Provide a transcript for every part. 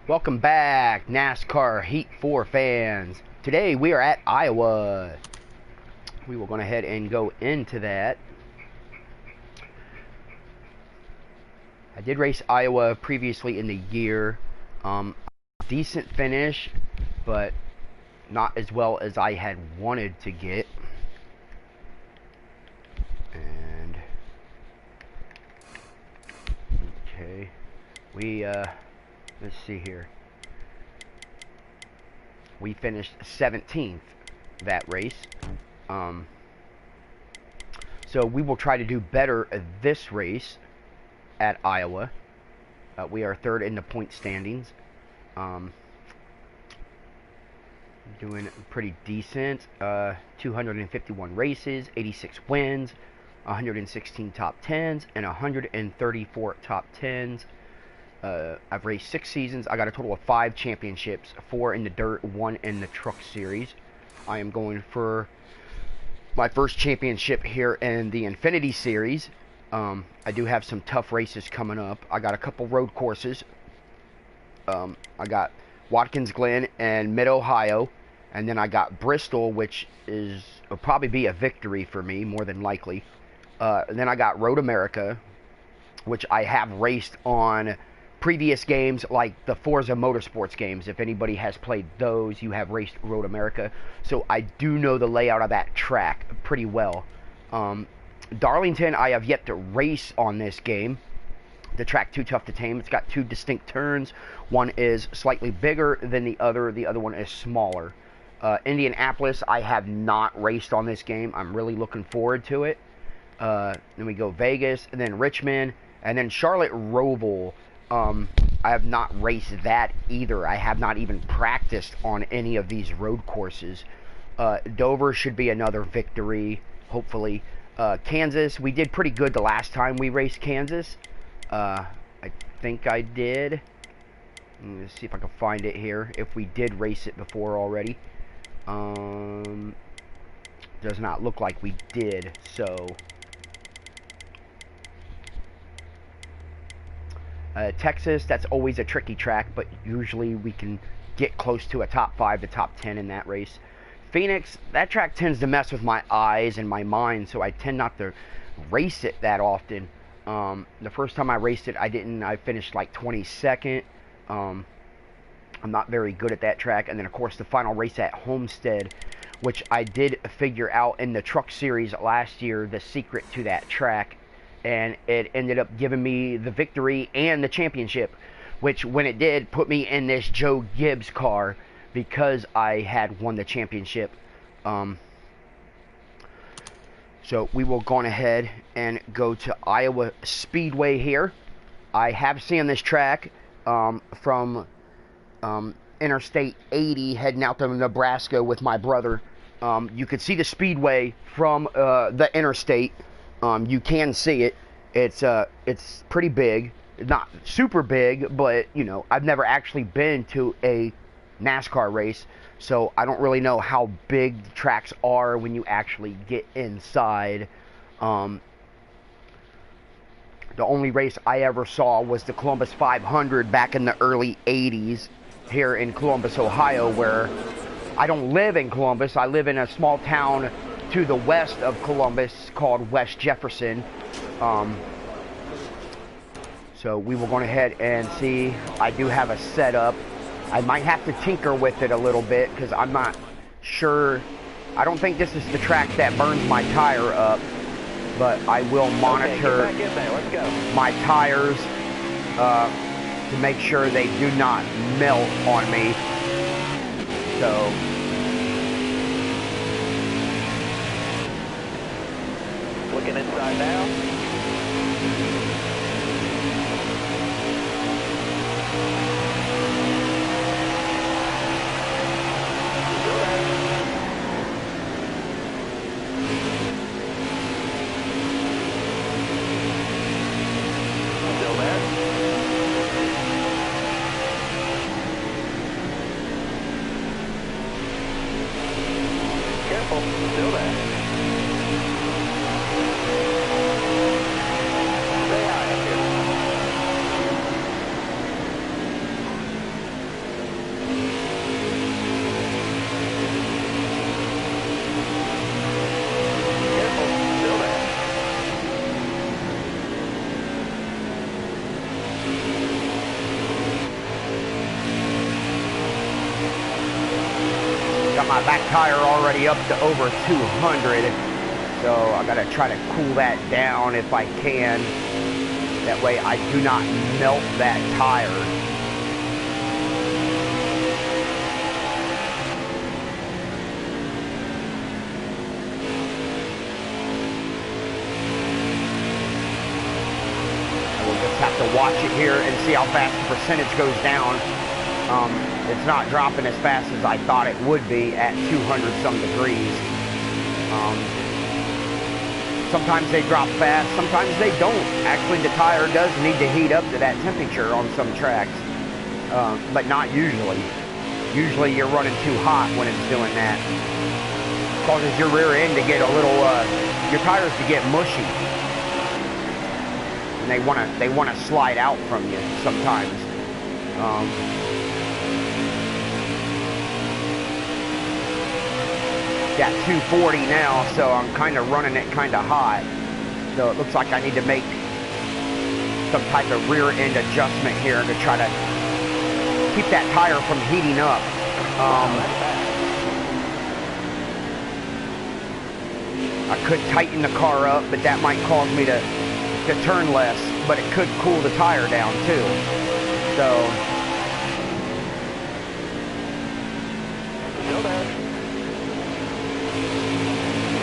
Welcome back, NASCAR Heat 4 fans. Today we are at Iowa. We will go ahead and go into that. I did race Iowa previously in the year. Decent finish, but not as well as I had wanted to get. And okay, let's see here. We finished 17th that race. So we will try to do better this race at Iowa. We are third in the point standings. Doing pretty decent. 251 races, 86 wins, 116 top 10s, and 134 top 10s. I've raced 6 seasons. I got a total of 5 championships, 4 in the dirt, 1 in the truck series. I am going for my first championship here in the Infinity Series. I do have some tough races coming up. I got a couple road courses. I got Watkins Glen and Mid-Ohio, and then I got Bristol, which will probably be a victory for me, more than likely. Then I got Road America, which I have raced on previous games, like the Forza Motorsports games. If anybody has played those, you have raced Road America. So I do know the layout of that track pretty well. Darlington, I have yet to race on this game. The track too tough to tame. It's got 2 distinct turns. One is slightly bigger than the other. The other one is smaller. Indianapolis, I have not raced on this game. I'm really looking forward to it. Then we go Vegas, and then Richmond, and then Charlotte Roval. I have not raced that either. I have not even practiced on any of these road courses. Dover should be another victory, hopefully. Kansas, we did pretty good the last time we raced Kansas. I think I did. Let's see if I can find it here. If we did race it before already. Does not look like we did, so... Texas, that's always a tricky track, but usually we can get close to a top 5 to top 10 in that race. Phoenix, that track tends to mess with my eyes and my mind, so I tend not to race it that often. The first time I raced it, I finished like 22nd. I'm not very good at that track. And then, of course, the final race at Homestead, which I did figure out in the truck series last year, the secret to that track. And it ended up giving me the victory and the championship, which, when it did, put me in this Joe Gibbs car because I had won the championship. So we will go on ahead and go to Iowa Speedway here. I have seen this track from Interstate 80 heading out to Nebraska with my brother. You could see the speedway from the interstate. You can see it. It's pretty big. Not super big, but you know, I've never actually been to a NASCAR race, so I don't really know how big the tracks are when you actually get inside. The only race I ever saw was the Columbus 500 back in the early 80s here in Columbus, Ohio, where I don't live in Columbus. I live in a small town to the west of Columbus called West Jefferson. So we will go ahead and see. I do have a setup. I might have to tinker with it a little bit because I'm not sure. I don't think this is the track that burns my tire up, but I will monitor my tires to make sure they do not melt on me. So looking inside now. Still there. Careful, still there. my back tire already up to over 200, so I gotta try to cool that down if I can. That way I do not melt that tire. I will just have to watch it here and see how fast the percentage goes down. It's not dropping as fast as I thought it would be at 200 some degrees. Sometimes they drop fast, sometimes they don't. Actually, the tire does need to heat up to that temperature on some tracks, but not usually. Usually you're running too hot when it's doing that. It causes your rear end to get a little, your tires to get mushy. And they wanna slide out from you sometimes. Got 240 now, so I'm kind of running it kind of hot. So it looks like I need to make some type of rear end adjustment here to try to keep that tire from heating up. I could tighten the car up, but that might cause me to turn less, but it could cool the tire down too. So Still there.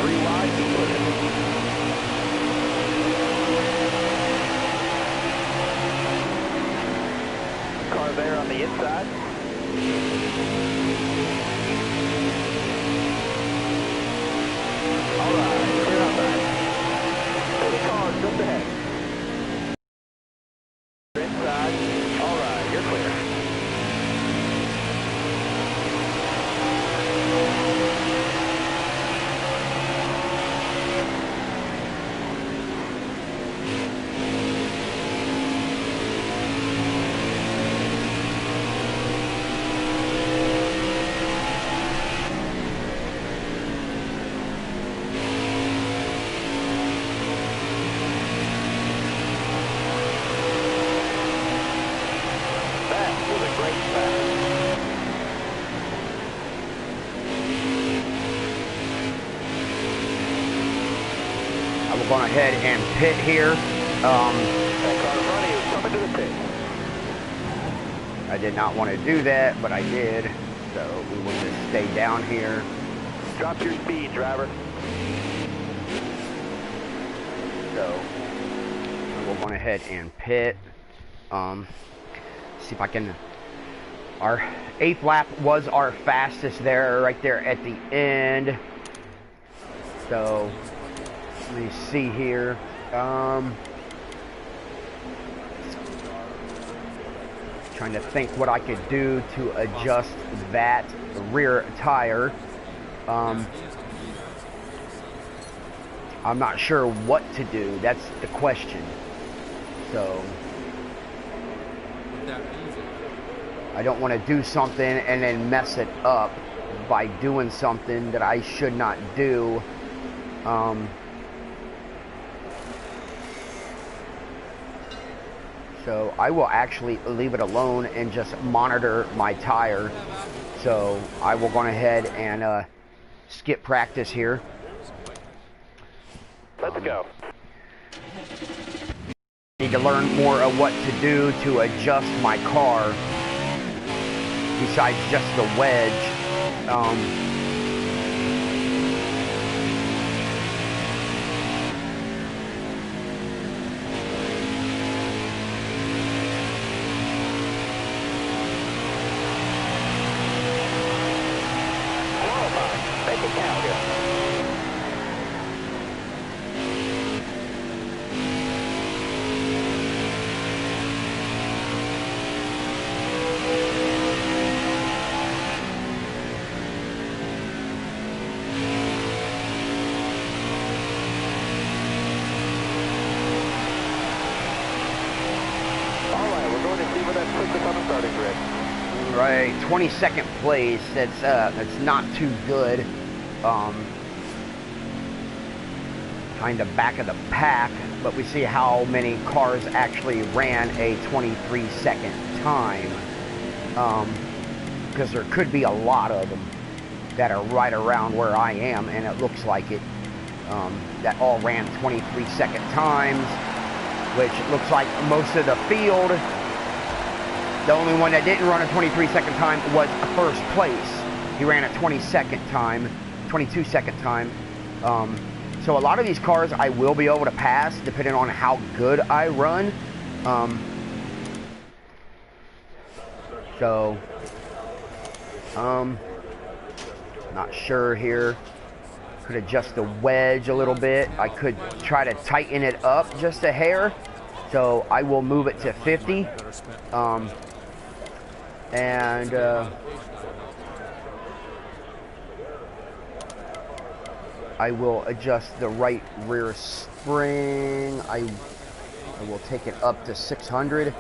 3 wide, keep pushing. Car there on the inside. All right, clear outside. 30 cars just ahead. Inside. All right, you're clear. going ahead and pit here. That car in front of you is coming to the pit. I did not want to do that, but I did. So we will just stay down here. Drop your speed, driver. So we'll go ahead and pit. See if I can. Our 8th lap was our fastest there, right there at the end. So let me see here. Trying to think what I could do to adjust that rear tire. I'm not sure what to do. That's the question. So I don't want to do something and then mess it up by doing something that I should not do. So I will actually leave it alone and just monitor my tire. So I will go ahead and skip practice here. Let's go. Need to learn more of what to do to adjust my car besides just the wedge. Make it count here. Right, 22nd place. That's not too good. Kind of back of the pack, but we see how many cars actually ran a 23-second time. Because there could be a lot of them. that are right around where I am, and it looks like it. That all ran 23-second times, which looks like most of the field. The only one that didn't run a 23-second time was first place. He ran a 22-second time. So a lot of these cars I will be able to pass depending on how good I run. Not sure here. Could adjust the wedge a little bit. I could try to tighten it up just a hair. So I will move it to 50. I will adjust the right rear spring. I will take it up to 600.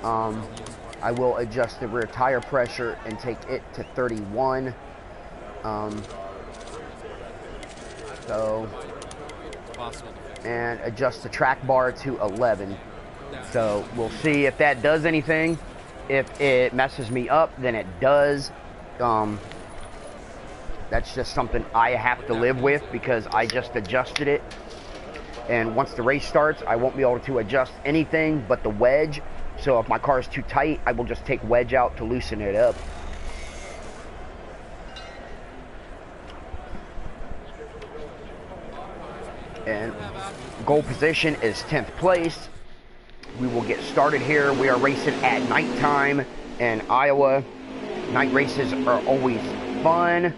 I will adjust the rear tire pressure and take it to 31. And adjust the track bar to 11. So we'll see if that does anything. If it messes me up, then it does. That's just something I have to live with because I just adjusted it. And once the race starts, I won't be able to adjust anything but the wedge. So if my car is too tight, I will just take wedge out to loosen it up. And goal position is 10th place. We will get started here. We are racing at nighttime in Iowa. Night races are always fun.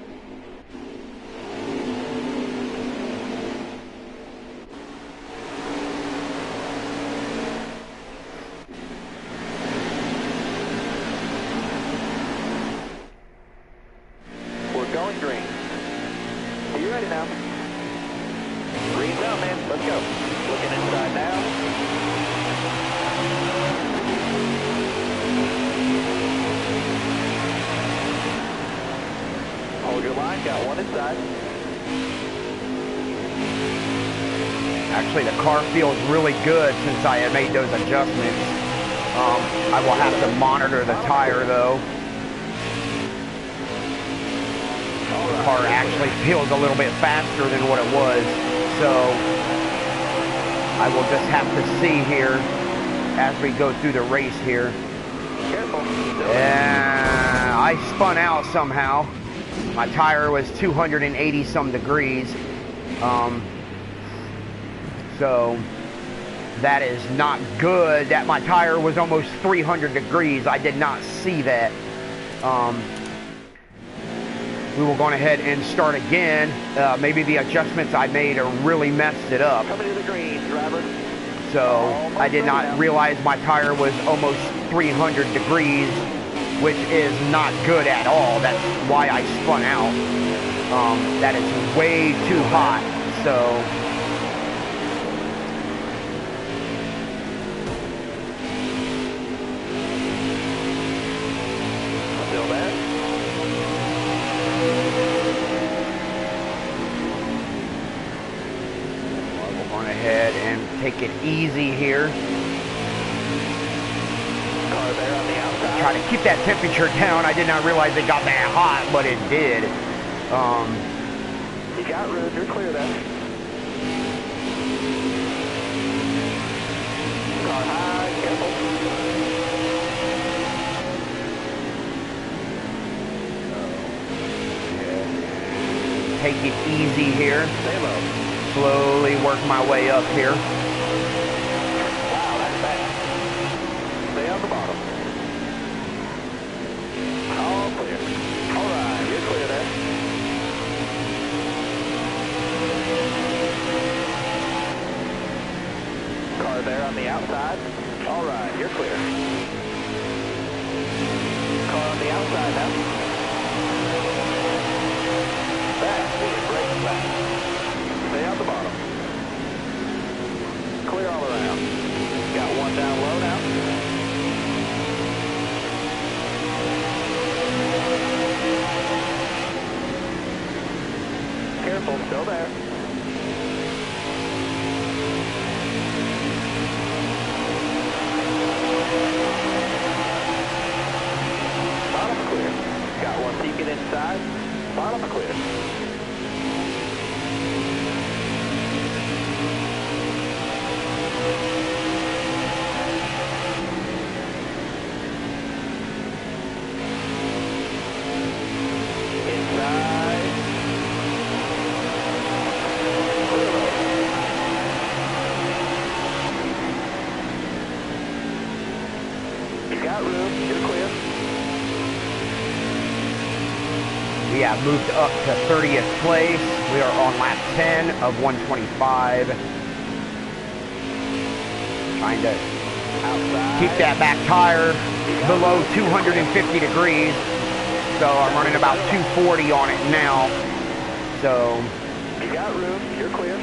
We're going green. Are you ready now? Green's out, man. Let's go. Looking inside now. Hold your line. Got one inside. Actually, the car feels really good since I had made those adjustments. I will have to monitor the tire though. The car actually feels a little bit faster than what it was. So I will just have to see here as we go through the race here. Careful. And I spun out somehow. My tire was 280 some degrees. So that is not good. That my tire was almost 300 degrees. I did not see that. We will go ahead and start again. Maybe the adjustments I made are really messed it up. Coming to the green, driver. So I did not realize my tire was almost 300 degrees, which is not good at all. That's why I spun out. That is way too hot. So Still there? ahead and take it easy here. Car there on the outside. Try to keep that temperature down. I did not realize it got that hot, but it did. You got room. You're clear there. Car high. Careful. Take it easy here. Stay low. Slowly work my way up here. Wow, that's fast. Stay on the bottom. All clear. All right, you're clear there. Car there on the outside. All right, you're clear. Car on the outside now. Fast, brake fast. Stay on the bottom. Clear all around. Got one down low now. Careful, still there. Bottom clear. Got one peeking inside. Bottom clear. We have moved up to 30th place. We are on lap 10 of 125. Trying to keep that back tire below 250 degrees. So I'm running about 240 on it now. So You got room. You're clear.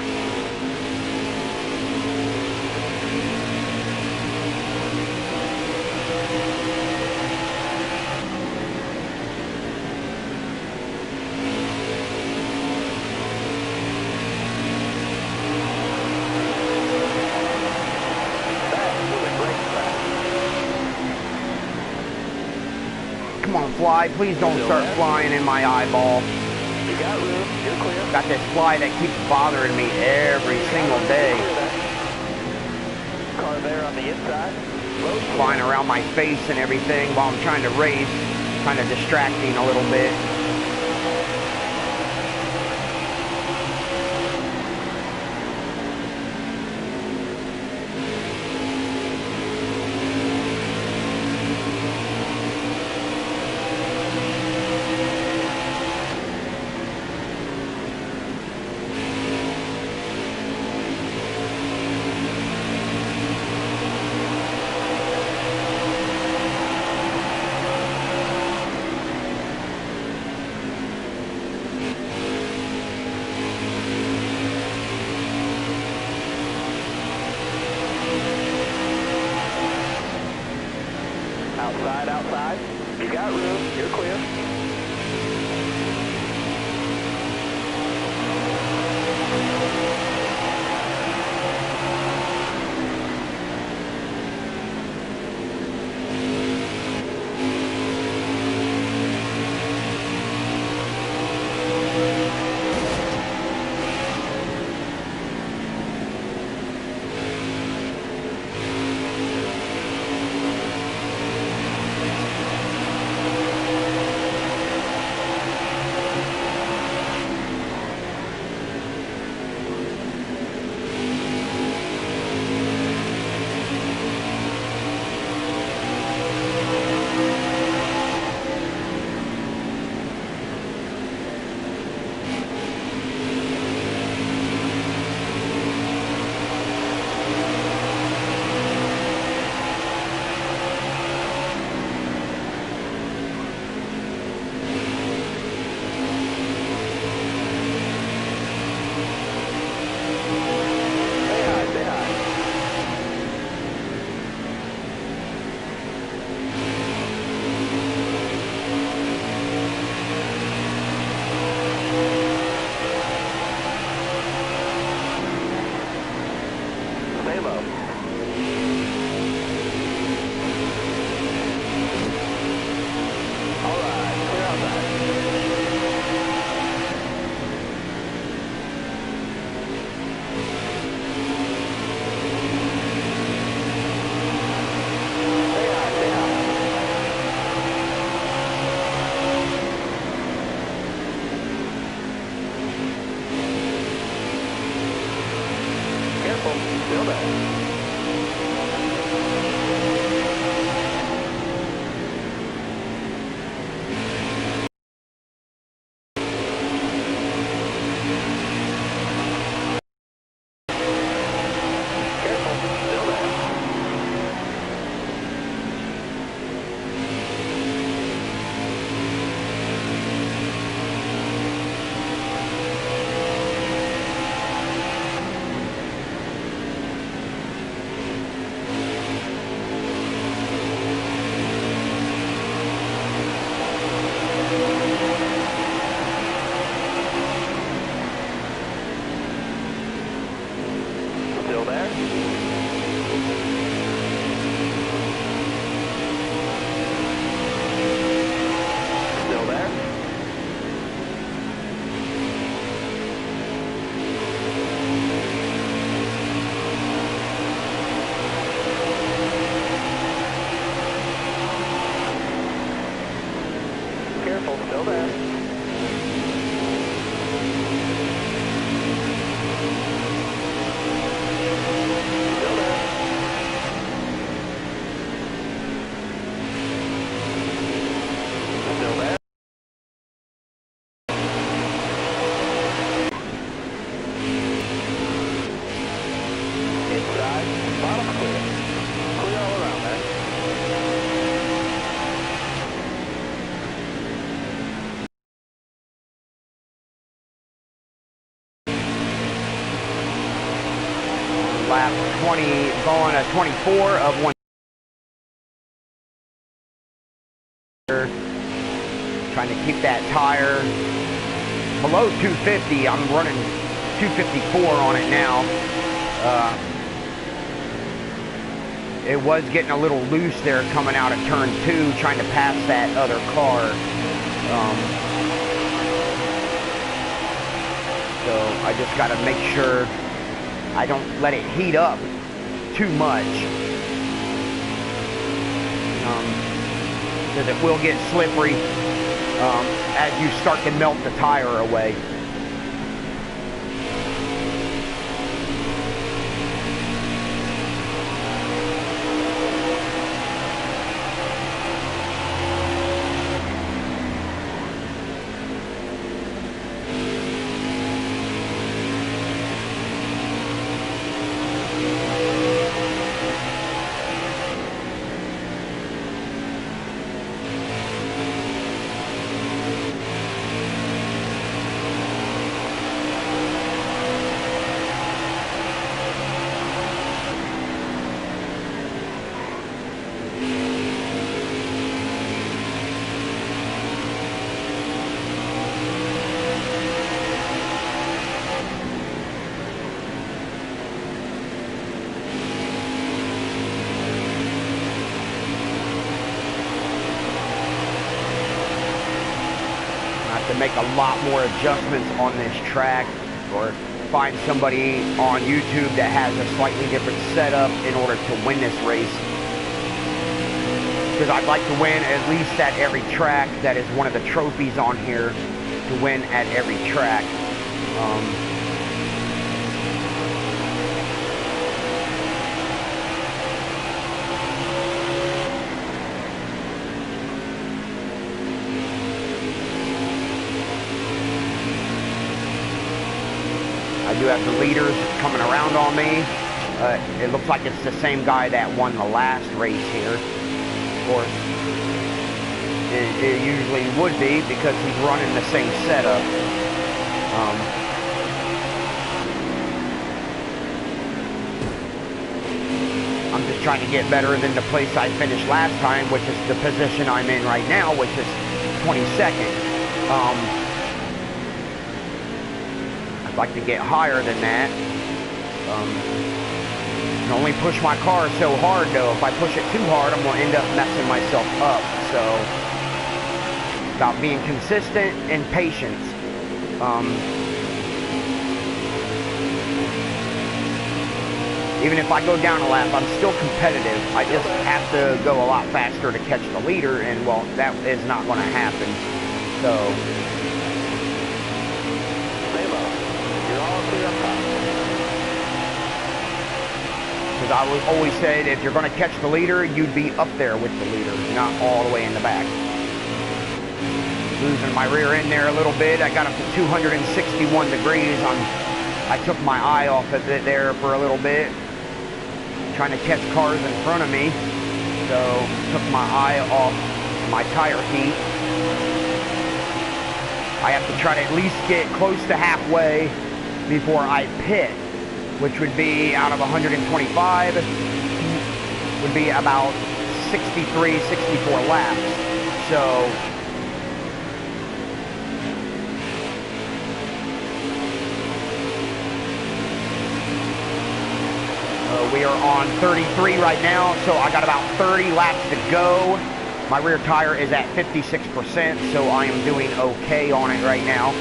come on, fly. Please don't start flying in my eyeball. You got room. You're clear. Got this fly that keeps bothering me every single day. Car there on the inside. Flying around my face and everything while I'm trying to race. Kind of distracting a little bit. Outside. You got room. You're clear. Still there. Still there. going a 24 of 1. Trying to keep that tire below 250. I'm running 254 on it now. It was getting a little loose there coming out of turn 2, trying to pass that other car. So I just got to make sure I don't let it heat up too much, because it will get slippery as you start to melt the tire away. To make a lot more adjustments on this track, or find somebody on YouTube that has a slightly different setup in order to win this race, because I'd like to win at least at every track. That is one of the trophies on here, to win at every track. I do have the leaders coming around on me. It looks like it's the same guy that won the last race here. Of course, it usually would be, because he's running the same setup. I'm just trying to get better than the place I finished last time, which is the position I'm in right now, which is 22nd. Like to get higher than that. Can only push my car so hard though. If I push it too hard, I'm gonna end up messing myself up. So about being consistent and patience. Even if I go down a lap, I'm still competitive. I just have to go a lot faster to catch the leader, and well, that is not going to happen. So because I was always said, if you're going to catch the leader, you'd be up there with the leader, not all the way in the back. Losing my rear end there a little bit. I got up to 261 degrees. I took my eye off of it there for a little bit, trying to catch cars in front of me. So took my eye off my tire heat. I have to try to at least get close to halfway before I pit, which would be out of 125, would be about 63, 64 laps. So we are on 33 right now, so I got about 30 laps to go. My rear tire is at 56%, so I am doing okay on it right now.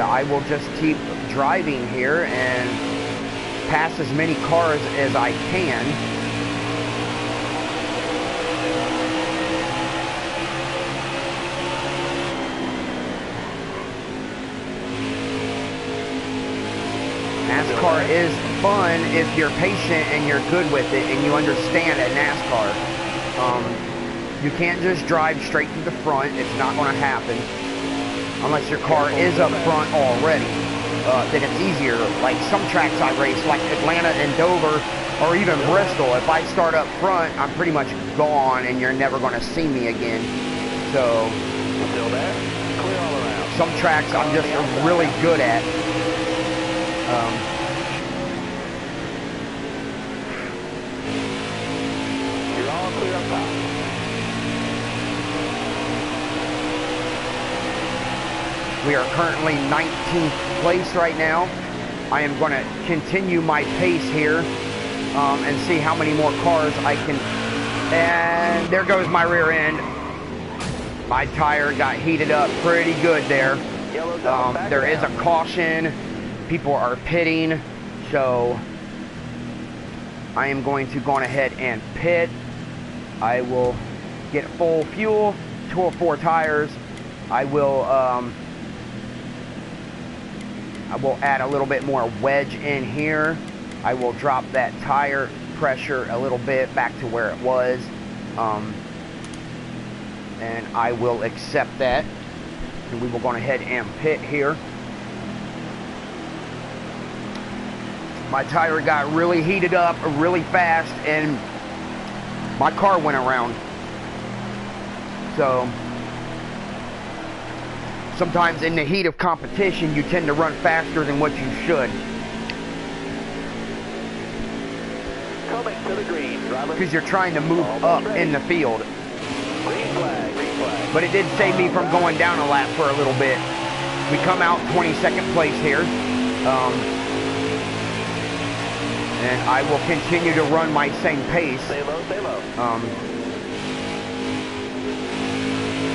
I will just keep driving here and pass as many cars as I can. NASCAR is fun if you're patient and you're good with it and you understand at NASCAR. You can't just drive straight to the front. It's not going to happen. Unless your car is up front already, then it's easier. Like some tracks I race, like Atlanta and Dover, or even Bristol, if I start up front, I'm pretty much gone and you're never going to see me again. So, Still there? Clear all around. Some tracks I'm just really good at. You're all clear up top. We are currently 19th place right now. I am going to continue my pace here and see how many more cars I can. And there goes my rear end. My tire got heated up pretty good there. There is a caution. People are pitting. So I am going to go on ahead and pit. I will get full fuel, 2 or 4 tires. I will add a little bit more wedge in here. I will drop that tire pressure a little bit back to where it was. And I will accept that. And we will go ahead and pit here. My tire got really heated up really fast and my car went around. So sometimes in the heat of competition, you tend to run faster than what you should. Coming to the green, driver. Because you're trying to move up in the field. Green flag, green flag. But it did save me from going down a lap for a little bit. We come out 22nd place here. And I will continue to run my same pace. Stay low, stay low.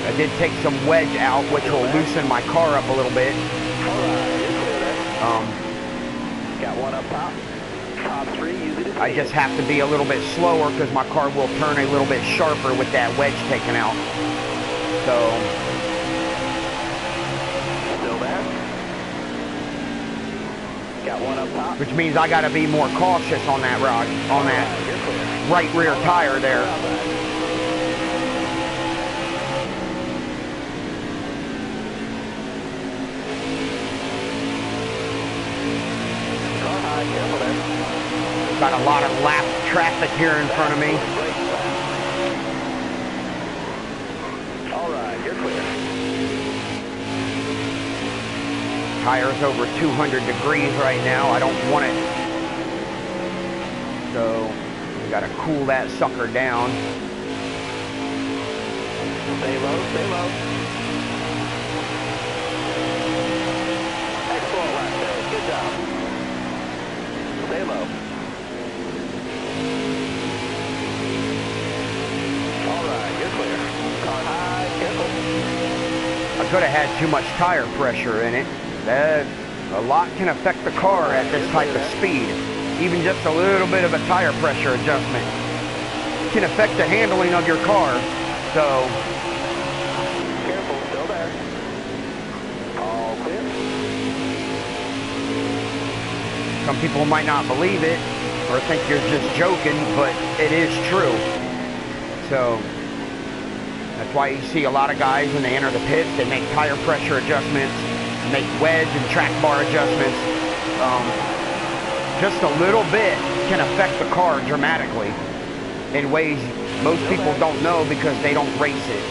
I did take some wedge out, which will loosen my car up a little bit. Alright, you're clear there. Got one up top. Top 3, use it as I just have to be a little bit slower because my car will turn a little bit sharper with that wedge taken out. So, still there. Got one up top. which means I got to be more cautious on that rod, on that You're clear. right rear tire there. Car high, careful there. Got a lot of lap traffic here in front of me. Alright, you're clear. Tire's over 200 degrees right now. I don't want it. So, we got to cool that sucker down. Stay low, stay low. Excellent lap there. Good job. Stay low. Alright, you're clear. Car high, careful. I could have had too much tire pressure in it. A lot can affect the car at this type of speed. Even just a little bit of a tire pressure adjustment can affect the handling of your car. So, Careful, still there. All clear. some people might not believe it or think you're just joking, but it is true. So, that's why you see a lot of guys when they enter the pits, they make tire pressure adjustments, make wedge and track bar adjustments. Just a little bit can affect the car dramatically in ways most people don't know because they don't race it.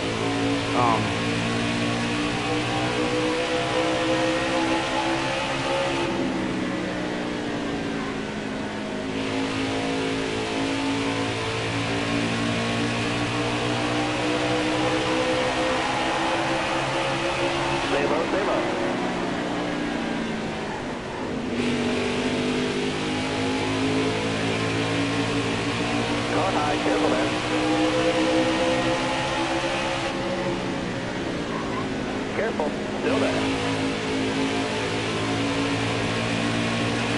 Stay low, stay low. Car high, careful there. Careful, still there.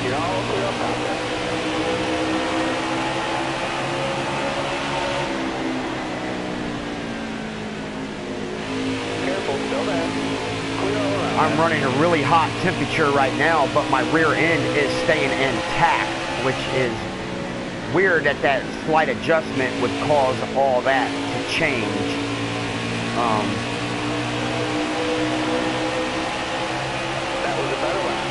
You're all clear up top there. Careful, still there. Clear all around. I'm running a really hot temperature right now, but my rear end is staying intact, which is weird that that slight adjustment would cause all that to change. That was a better lap.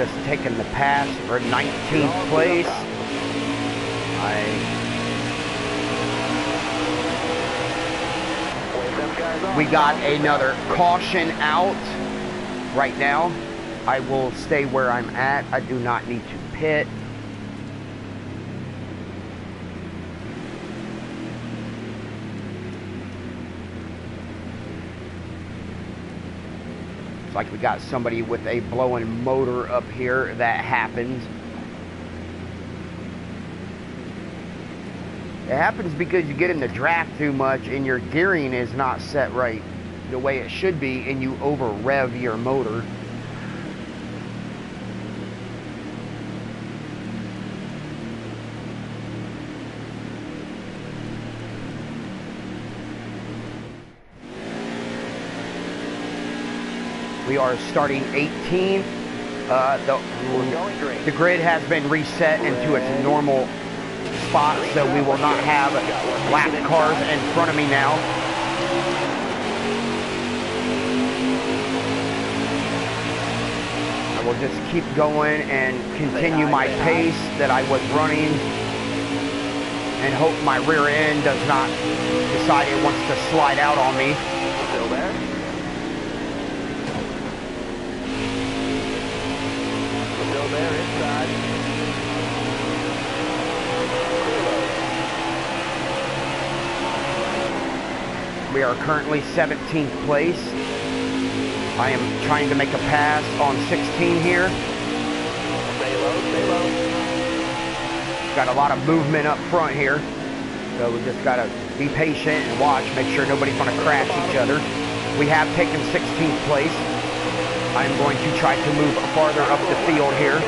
just taking the pass for 19th place. We got another caution out right now. I will stay where I'm at. I do not need to pit. It's like we got somebody with a blowing motor up here. That happens. It happens because you get in the draft too much and your gearing is not set right the way it should be, and you over rev your motor. We are starting 18th. The grid has been reset into its normal spot, so we will not have lap cars in front of me now. I will just keep going and continue my pace that I was running, and hope my rear end does not decide it wants to slide out on me. Still there? Still there inside. We are currently 17th place. I am trying to make a pass on 16 here. Stay low, stay low. Got a lot of movement up front here. So we just got to be patient and watch, make sure nobody's going to crash each other. We have taken 16th place. I'm going to try to move farther up the field here.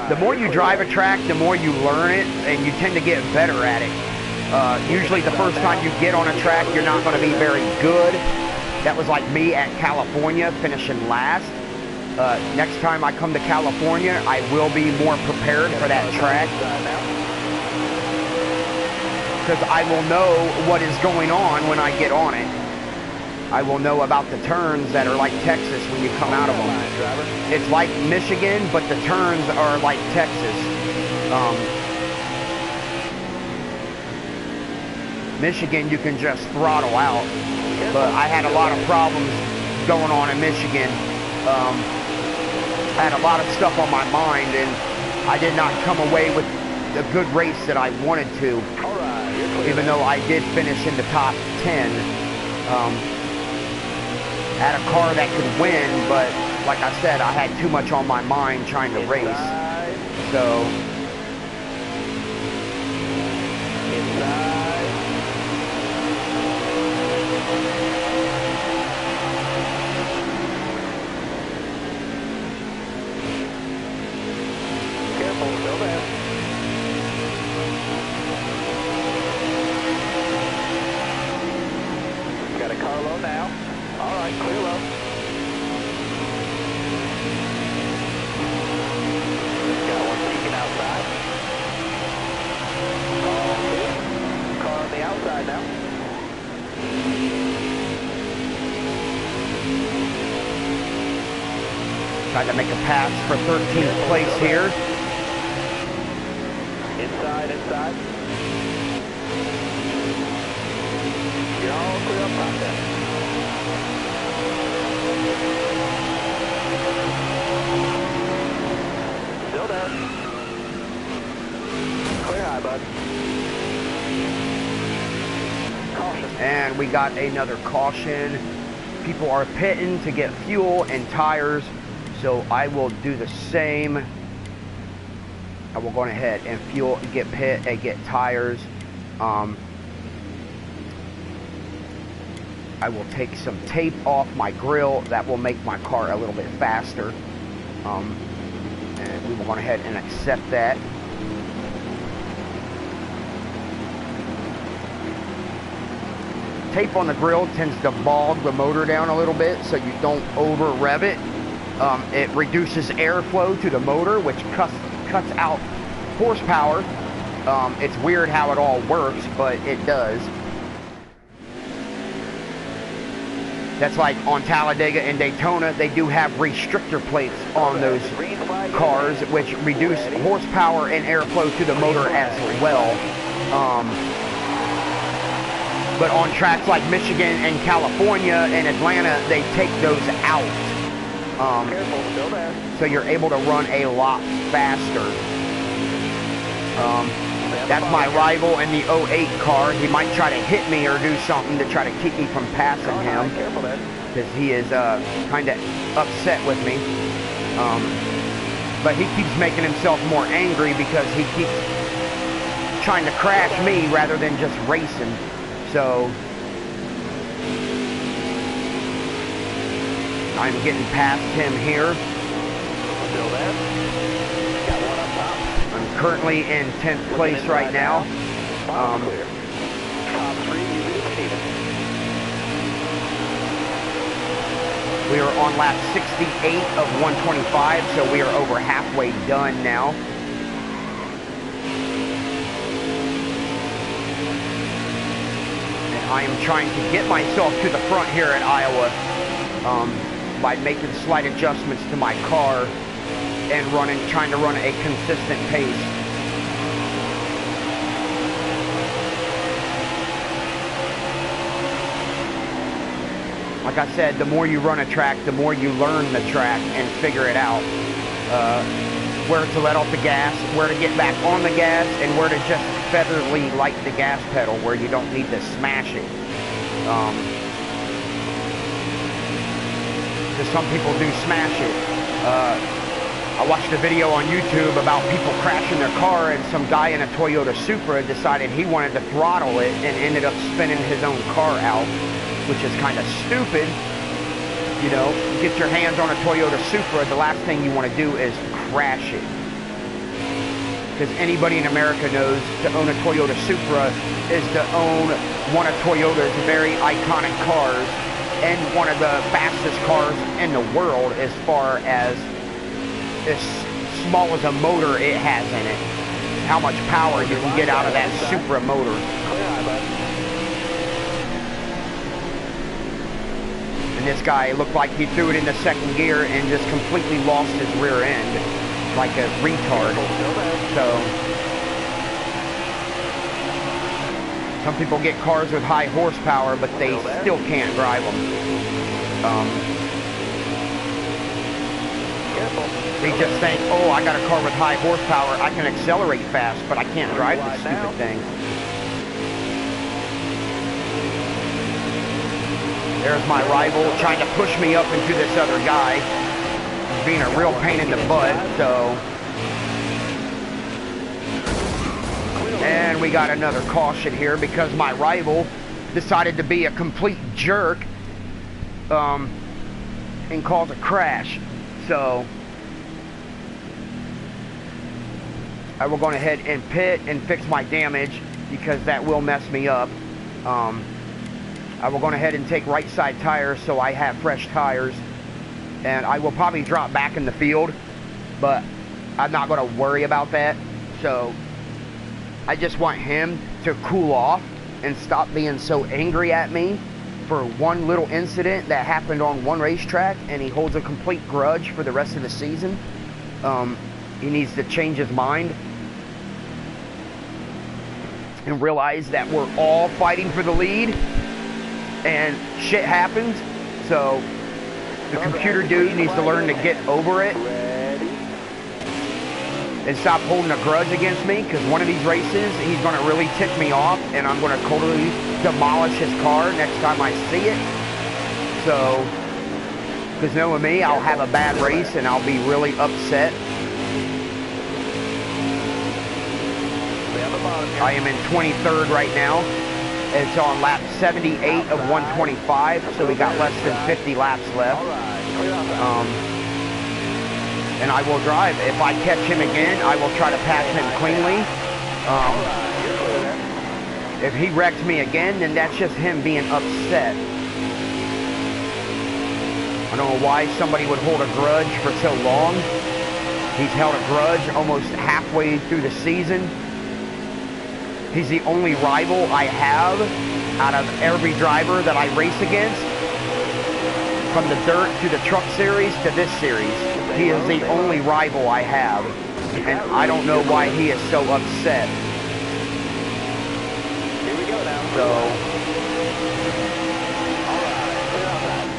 The more you drive a track, the more you learn it, and you tend to get better at it. Usually the first time you get on a track, you're not going to be very good. That was like me at California, finishing last. Next time I come to California, I will be more prepared for that track, because I will know what is going on when I get on it. I will know about the turns that are like Texas when you come out of them. It's like Michigan, but the turns are like Texas. Michigan, you can just throttle out, but I had a lot of problems going on in Michigan. I had a lot of stuff on my mind, and I did not come away with the good race that I wanted to, even though I did finish in the top 10. Had a car that could win, but like I said, I had too much on my mind trying to race. So tried to make a pass for 13th place here. Inside, inside. You're all clear up front there. Still there. Clear high, bud. Caution. And we got another caution. People are pitting to get fuel and tires. So I will do the same. I will go ahead and fuel, get pit, and get tires. I will take some tape off my grill. That will make my car a little bit faster. And we will go ahead and accept that. Tape on the grill tends to bog the motor down a little bit, so you don't over rev it. It reduces airflow to the motor, which cuts out horsepower. It's weird how it all works, but it does. That's like on Talladega and Daytona, they do have restrictor plates on those cars, which reduce horsepower and airflow to the motor as well. But on tracks like Michigan and California and Atlanta, they take those out. So you're able to run a lot faster. That's my rival in the 08 car. He might try to hit me or do something to try to keep me from passing him, because he is kind of upset with me. But he keeps making himself more angry because he keeps trying to crash me rather than just racing. So I'm getting past him here. I'm currently in 10th place right now. We are on lap 68 of 125, so we are over halfway done now. And I am trying to get myself to the front here at Iowa by making slight adjustments to my car and trying to run a consistent pace. Like I said, the more you run a track, the more you learn the track and figure it out. Where to let off the gas, where to get back on the gas, and where to just featherly light the gas pedal where you don't need to smash it. Because some people do smash it. I watched a video on YouTube about people crashing their car, and some guy in a Toyota Supra decided he wanted to throttle it and ended up spinning his own car out, which is kind of stupid. You know, you get your hands on a Toyota Supra, the last thing you want to do is crash it. Because anybody in America knows to own a Toyota Supra is to own one of Toyota's very iconic cars and one of the fastest cars in the world as far as small as a motor it has in it. How much power you can get out of that Supra motor. And this guy looked like he threw it in the second gear and just completely lost his rear end like a retard. So some people get cars with high horsepower, but they still can't drive them. They just think, oh, I got a car with high horsepower, I can accelerate fast, but I can't drive this stupid thing. There's my rival trying to push me up into this other guy. He's being a real pain in the butt, so. And we got another caution here because my rival decided to be a complete jerk and cause a crash. So I will go ahead and pit and fix my damage because that will mess me up. I will go ahead and take right side tires so I have fresh tires, and I will probably drop back in the field, but I'm not going to worry about that. So I just want him to cool off and stop being so angry at me for one little incident that happened on one racetrack, and he holds a complete grudge for the rest of the season. He needs to change his mind and realize that we're all fighting for the lead. And shit happens, so the computer dude needs to learn to get over it and stop holding a grudge against me, because one of these races he's going to really tick me off and I'm going to totally demolish his car next time I see it. So, because knowing me, I'll have a bad race and I'll be really upset. I am in 23rd right now. It's on lap 78 of 125, so we got less than 50 laps left. And I will drive. If I catch him again, I will try to pass him cleanly. If he wrecks me again, then that's just him being upset. I don't know why somebody would hold a grudge for so long. He's held a grudge almost halfway through the season. He's the only rival I have out of every driver that I race against. from the dirt to the truck series to this series. He is the only rival I have, and I don't know why he is so upset. Here we go now. So, All right, clear outside.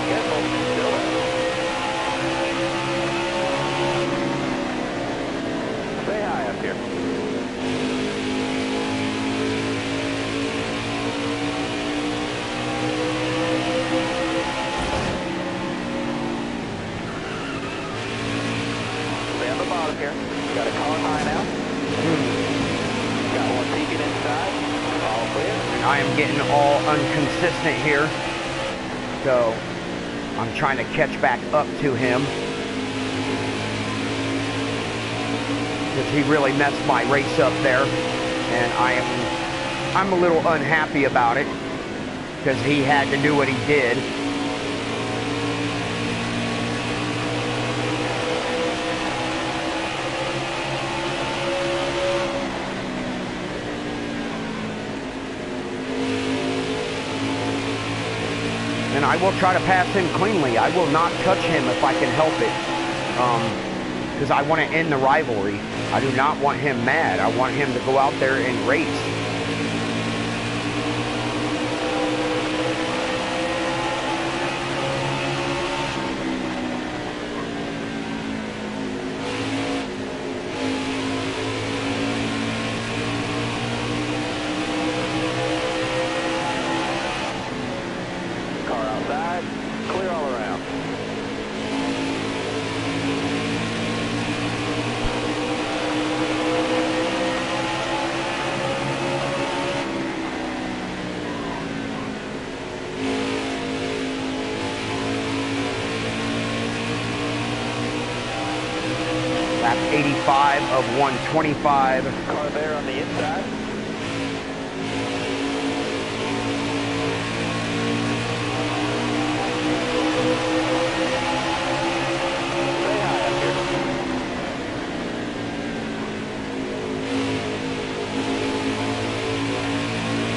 Careful, still there. Say hi up here. Stay on the bottom here. Got a car high now. Got one peeking inside. All clear. I am getting all inconsistent here. So, I'm trying to catch back up to him. Because he really messed my race up there. And I'm a little unhappy about it. Because he had to do what he did. And I will try to pass him cleanly. I will not touch him if I can help it. Because I want to end the rivalry. I do not want him mad. I want him to go out there and race. Car outside. Clear all around. Lap 85 of 125. Car there on the inside. Say hi up here.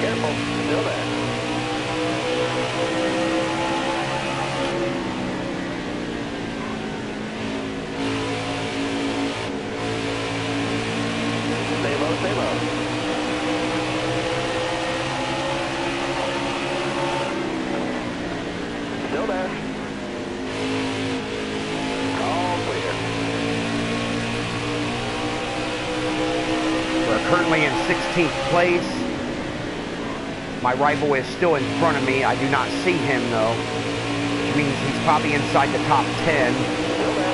Careful, still there. Stay low, stay low. Still there. All clear. We're currently in 16th place. My rival is still in front of me. I do not see him though, which means he's probably inside the top 10. Still there.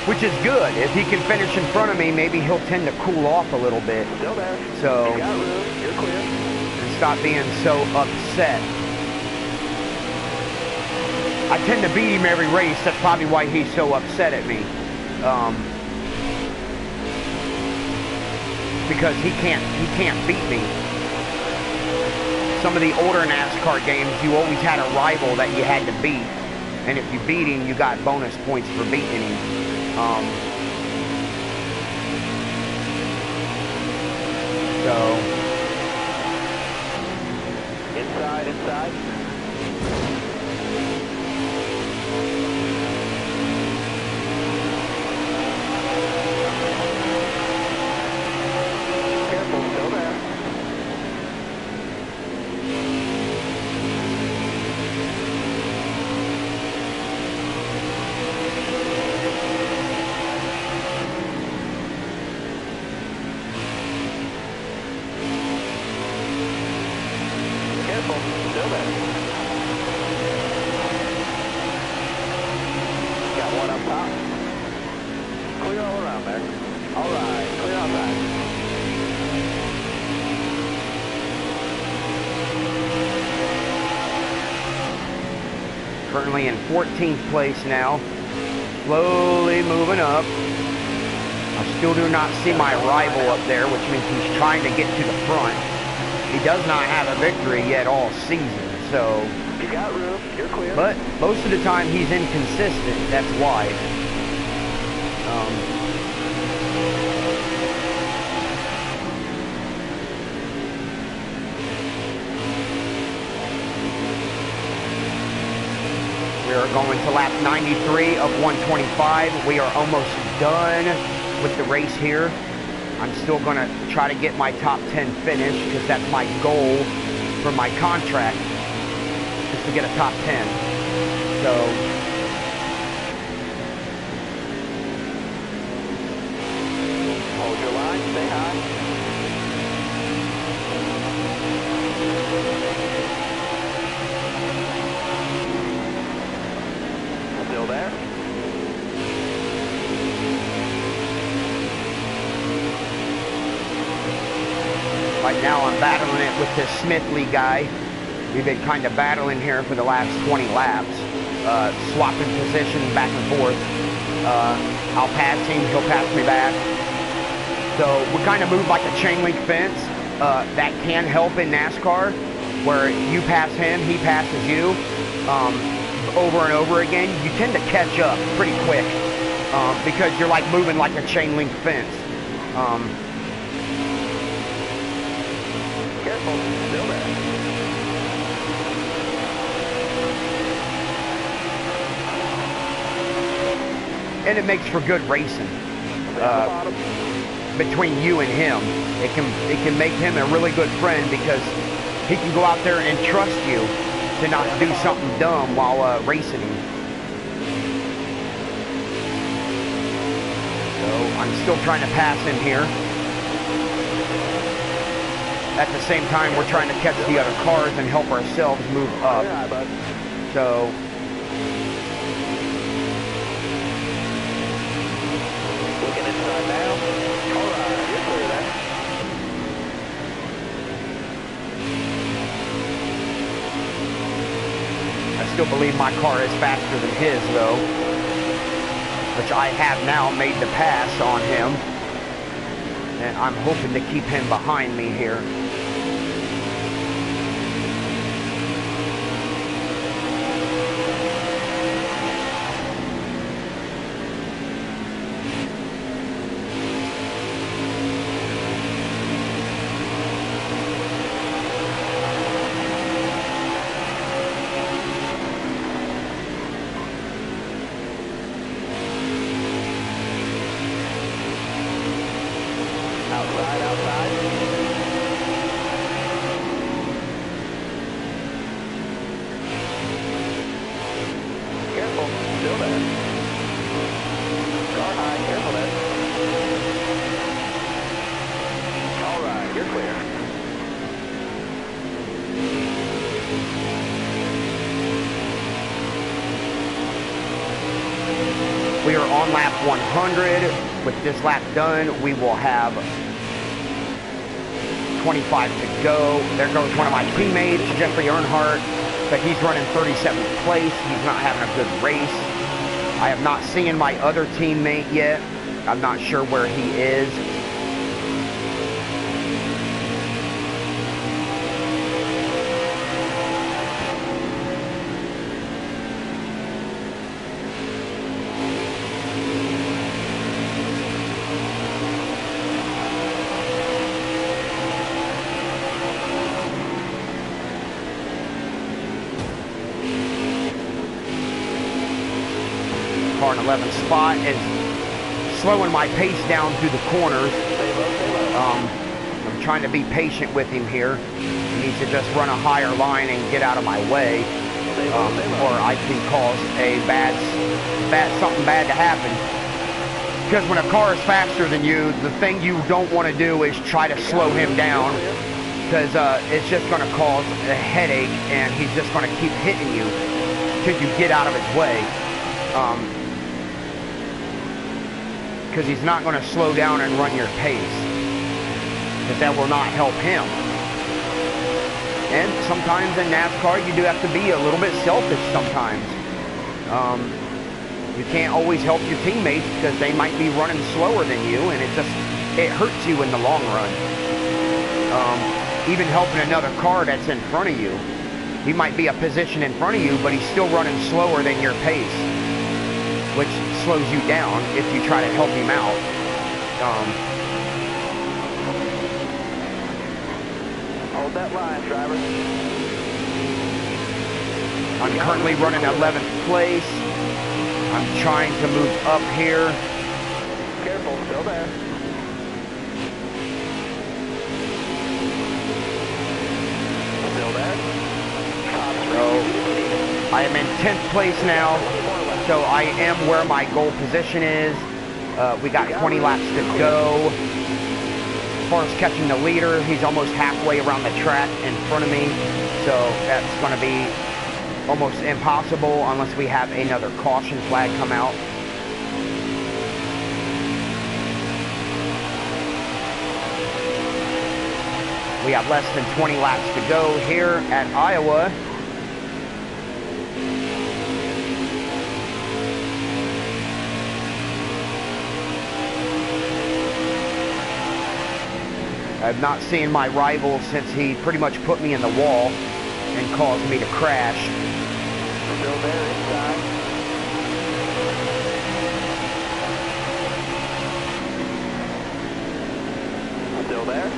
Which is good. If he can finish in front of me, maybe he'll tend to cool off a little bit. Still there. So, You got room. You're clear. and stop being so upset. I tend to beat him every race. That's probably why he's so upset at me. Because he can't beat me. Some of the older NASCAR games, you always had a rival that you had to beat. And if you beat him, you got bonus points for beating him. So, Inside. Careful, still there. Careful, still there. Got one up top. Clear all around there. All right, clear outside. currently in 14th place now. Slowly moving up. I still do not see my rival up there, which means he's trying to get to the front. He does not have a victory yet all season, so... You got room, you're clear. But most of the time he's inconsistent, that's why. lap 93 of 125. We are almost done with the race here. I'm still going to try to get my top 10 finish because that's my goal for my contract, is to get a top 10. So hold your line, stay high. Still there? right now I'm battling it with this Smithley guy. We've been kind of battling here for the last 20 laps, swapping position back and forth. I'll pass him, he'll pass me back. So we kind of move like a chain link fence. That can help in NASCAR, where you pass him, he passes you. Over and over again, you tend to catch up pretty quick because you're like moving like a chain link fence. Careful, still there. And it makes for good racing between you and him. It can make him a really good friend because he can go out there and trust you to not do something dumb while racing him. So I'm still trying to pass him here. At the same time, we're trying to catch the other cars and help ourselves move up. So Looking inside now. All right, you're clear there. I still believe my car is faster than his, though, which I have now made the pass on him, and I'm hoping to keep him behind me here. Outside. Careful, still there. Car high, careful there. All right, you're clear. We are on lap 100. With this lap done, we will have 25 to go. There goes one of my teammates, Jeffrey Earnhardt, but he's running 37th place. He's not having a good race. I have not seen my other teammate yet. I'm not sure where he is. Car in 11th spot is slowing my pace down through the corners. I'm trying to be patient with him here. He needs to just run a higher line and get out of my way, or I can cause something bad to happen. Because when a car is faster than you, the thing you don't want to do is try to slow him down, because it's just going to cause a headache, and he's just going to keep hitting you till you get out of his way. Because he's not going to slow down and run your pace, because that will not help him. And sometimes in NASCAR you do have to be a little bit selfish sometimes. You can't always help your teammates because they might be running slower than you, and it hurts you in the long run. Even helping another car that's in front of you. He might be a position in front of you, but he's still running slower than your pace, which slows you down if you try to help him out. Hold that line, driver. I'm currently running 11th place. I'm trying to move up here. Careful, still there. Still there. So I am in 10th place now. So I am where my goal position is. We got 20 laps to go. As far as catching the leader, he's almost halfway around the track in front of me. So that's going to be almost impossible unless we have another caution flag come out. We have less than 20 laps to go here at Iowa. I've not seen my rival since he pretty much put me in the wall and caused me to crash. Still there inside. Still there.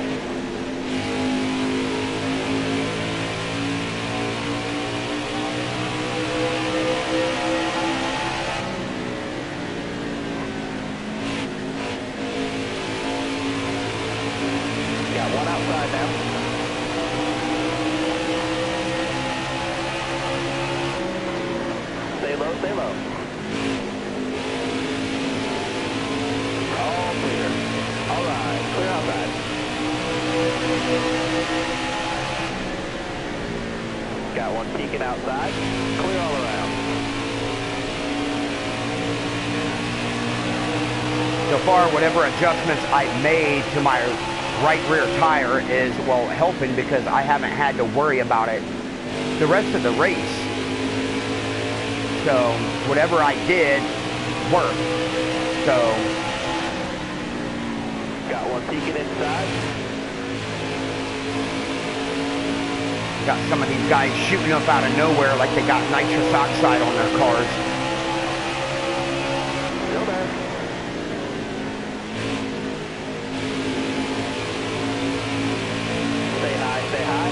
Got one outside now. Stay low, stay low. All clear. All right, clear outside. Got one peeking outside. Clear all around. So far, whatever adjustments I've made to my right rear tire is, well, helping because I haven't had to worry about it the rest of the race. So whatever I did worked. So Got one peeking inside. got some of these guys shooting up out of nowhere like they got nitrous oxide on their cars. Still there. Stay high, stay high.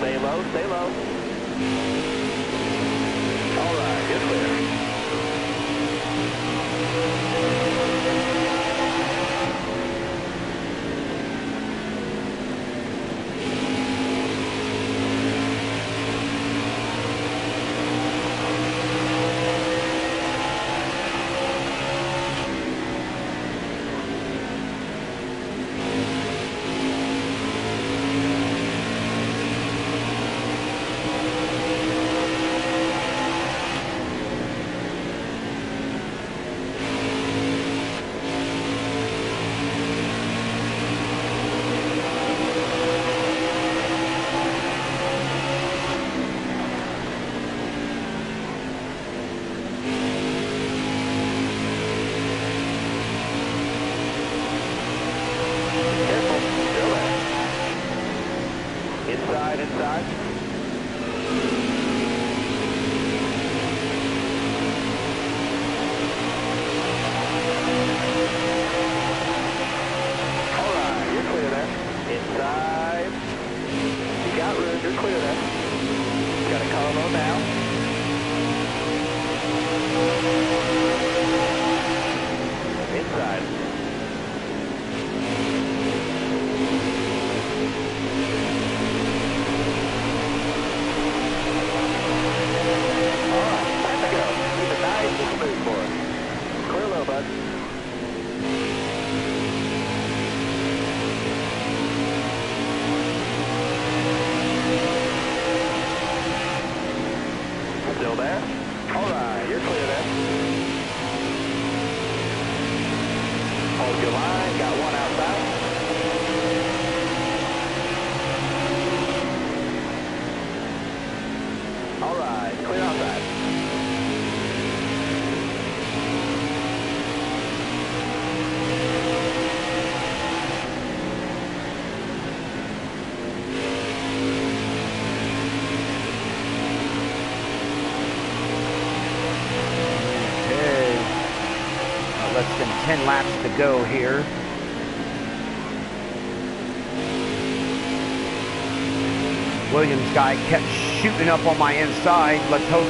Stay low, stay low. All right, you're clear. Inside. All right, you're clear there. Inside. You got room, you're clear there. Got a car low now. Inside. Clear low, bud. Still there? All right, you're clear there. Hold your line, got one outside. All right, clear outside. less than 10 laps to go here. Williams guy kept shooting up on my inside. Let's hope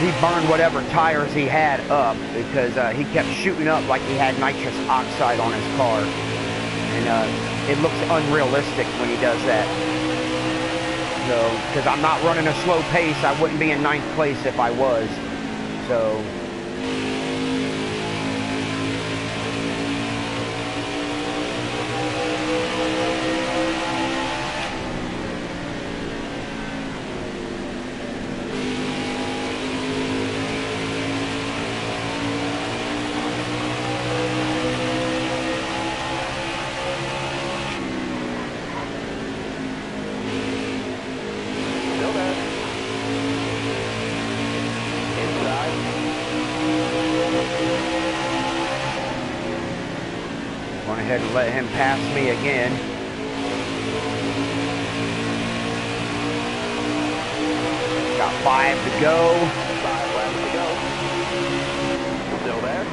he burned whatever tires he had up, because he kept shooting up like he had nitrous oxide on his car. And it looks unrealistic when he does that. So, because I'm not running a slow pace, I wouldn't be in 9th place if I was. So... ahead and let him pass me again. Got 5 to go. 5 laps to go. Still there.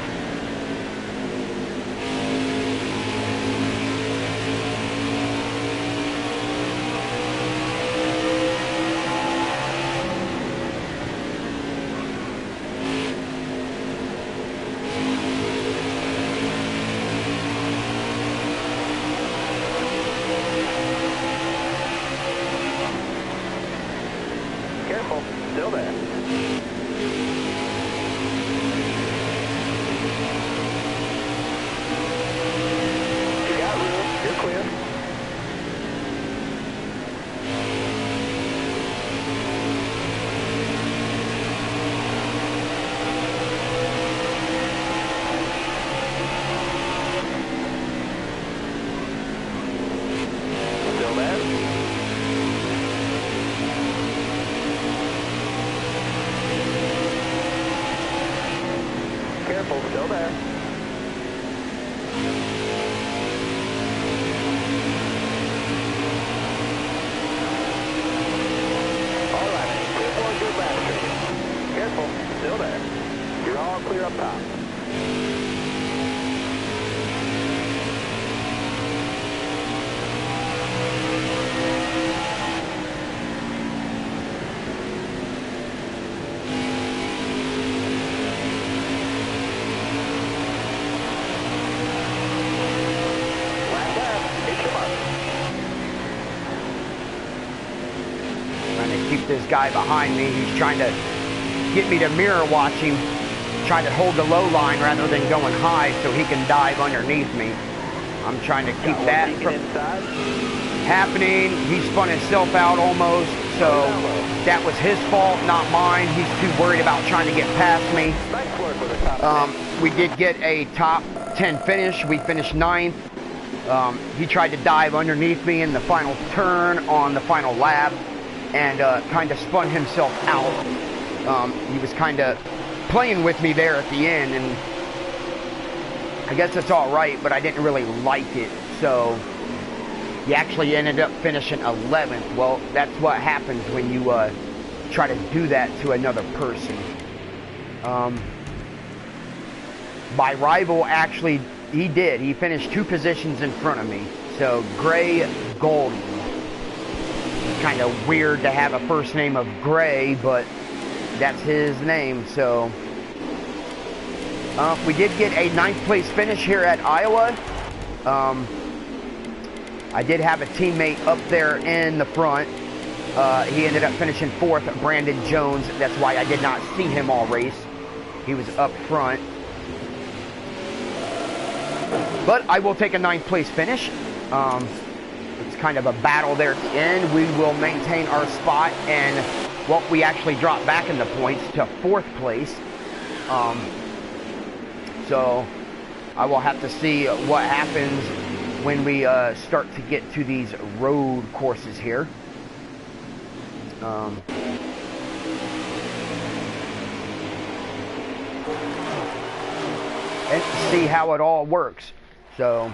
Still there. You got room. You're clear. Still there. Careful, still there. All right, clear for a good lap stream. Careful, still there. You're all clear up top. Keep this guy behind me. He's trying to get me to mirror watch him, trying to hold the low line rather than going high so he can dive underneath me. I'm trying to keep that from happening. He spun himself out almost, so that was his fault, not mine. He's too worried about trying to get past me. We did get a top 10 finish. We finished 9th. He tried to dive underneath me in the final turn on the final lap, and kind of spun himself out. He was kind of playing with me there at the end, and I guess it's all right, but I didn't really like it. So he actually ended up finishing 11th. Well, that's what happens when you try to do that to another person. My rival actually, he did. He finished 2 positions in front of me. So Gray Goldie. Kind of weird to have a first name of Gray, but that's his name. So we did get a 9th place finish here at Iowa. I did have a teammate up there in the front. He ended up finishing 4th, Brandon Jones. That's why I did not see him all race. He was up front. But I will take a 9th place finish. It's kind of a battle there at the end. We will maintain our spot, and well, we actually dropped back in the points to 4th place. So I will have to see what happens when we start to get to these road courses here. And see how it all works. So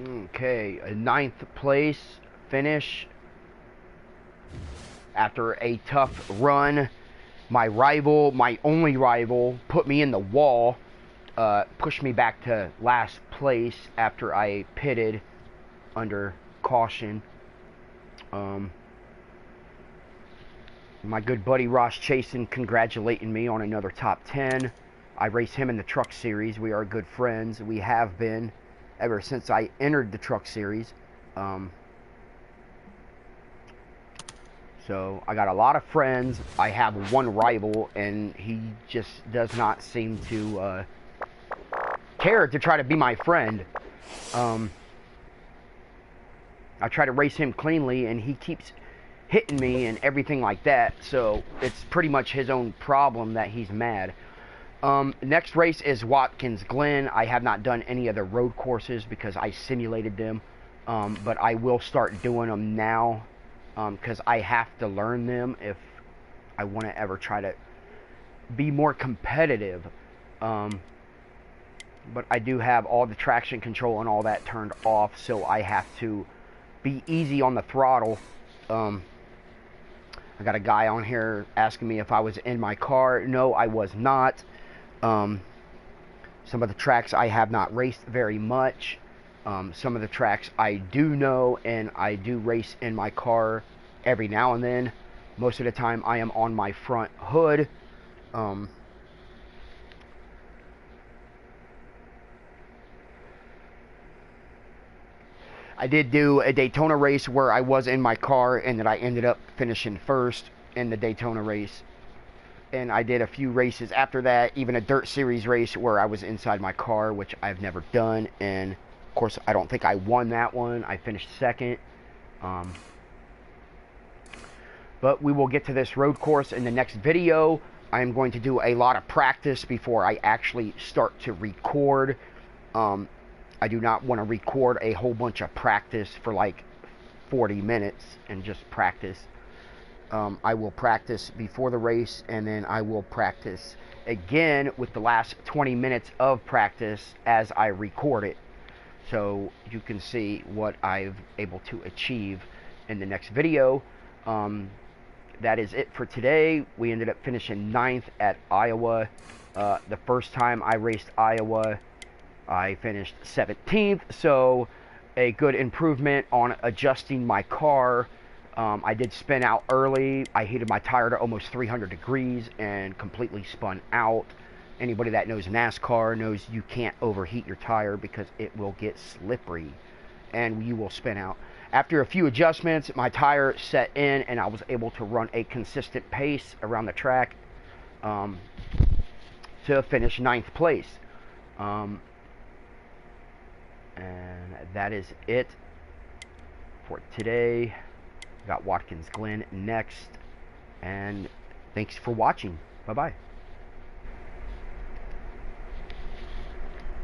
Okay, a 9th place finish after a tough run. My rival, my only rival, put me in the wall, pushed me back to last place after I pitted under caution. My good buddy Ross Chasen congratulating me on another top 10. I race him in the truck series. We are good friends. We have been ever since I entered the truck series. So I got a lot of friends. I have one rival, and he just does not seem to care to try to be my friend. I try to race him cleanly, and he keeps hitting me and everything like that. So it's pretty much his own problem that he's mad. Next race is Watkins Glen. I have not done any of the road courses because I simulated them, but I will start doing them now because I have to learn them if I want to ever try to be more competitive. But I do have all the traction control and all that turned off, so I have to be easy on the throttle. I got a guy on here asking me if I was in my car. No, I was not. Some of the tracks I have not raced very much. Some of the tracks I do know, and I do race in my car every now and then. Most of the time I am on my front hood. I did do a Daytona race where I was in my car and that I ended up finishing first in the Daytona race. And I did a few races after that, even a dirt series race where I was inside my car, which I've never done. And of course, I don't think I won that one. I finished second. But we will get to this road course in the next video. I am going to do a lot of practice before I actually start to record. I do not want to record a whole bunch of practice for like 40 minutes and just practice. I will practice before the race, and then I will practice again with the last 20 minutes of practice as I record it, so you can see what I've able to achieve in the next video. That is it for today. We ended up finishing 9th at Iowa. The first time I raced Iowa, I finished 17th, so a good improvement on adjusting my car. I did spin out early. I heated my tire to almost 300 degrees and completely spun out. Anybody that knows NASCAR knows you can't overheat your tire because it will get slippery and you will spin out. After a few adjustments, my tire set in and I was able to run a consistent pace around the track to finish 9th place. And that is it for today. Got Watkins Glen next. And thanks for watching. Bye-bye.